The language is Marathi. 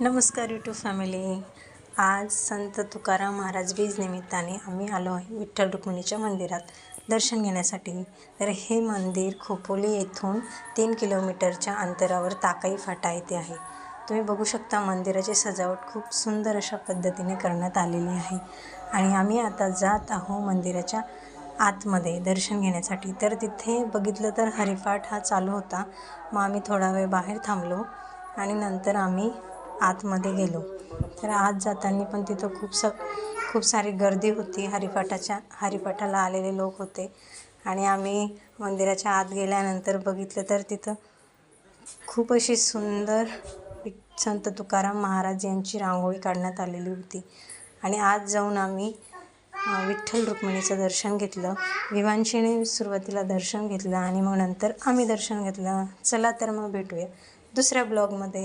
नमस्कार यूट्यूब फॅमिली. आज संत तुकाराम महाराज बीज निमित्ताने आम्ही आलो आहे विठ्ठल रुक्मिणीच्या मंदिरात दर्शन घेण्यासाठी. तर हे मंदिर खोपोली येथून 3 किलोमीटरच्या अंतरावर ताकाई फाटा येथे आहे. तुम्ही बघू शकता मंदिराची सजावट खूप सुंदर अशा पद्धतीने करण्यात आलेली आहे. आणि आम्ही आता जात आहोत मंदिराच्या आतमध्ये दर्शन घेण्यासाठी. तर तिथे बघितलं तर हरिपाठ हा चालू होता. मग आम्ही थोडा वेळ बाहेर थांबलो आणि नंतर आम्ही आतमध्ये गेलो. तर आत जाताना पण तिथं खूप सारी गर्दी होती. हरिपाठाला आलेले लोक होते. आणि आम्ही मंदिराच्या आत गेल्यानंतर बघितलं तर तिथं खूप अशी सुंदर संत तुकाराम महाराज यांची रांगोळी काढण्यात आलेली होती. आणि आत जाऊन आम्ही विठ्ठल रुक्मिणीचं दर्शन घेतलं. विवांशीने सुरुवातीला दर्शन घेतलं आणि मग नंतर आम्ही दर्शन घेतलं. चला तर मग भेटूया दुसऱ्या ब्लॉगमध्ये.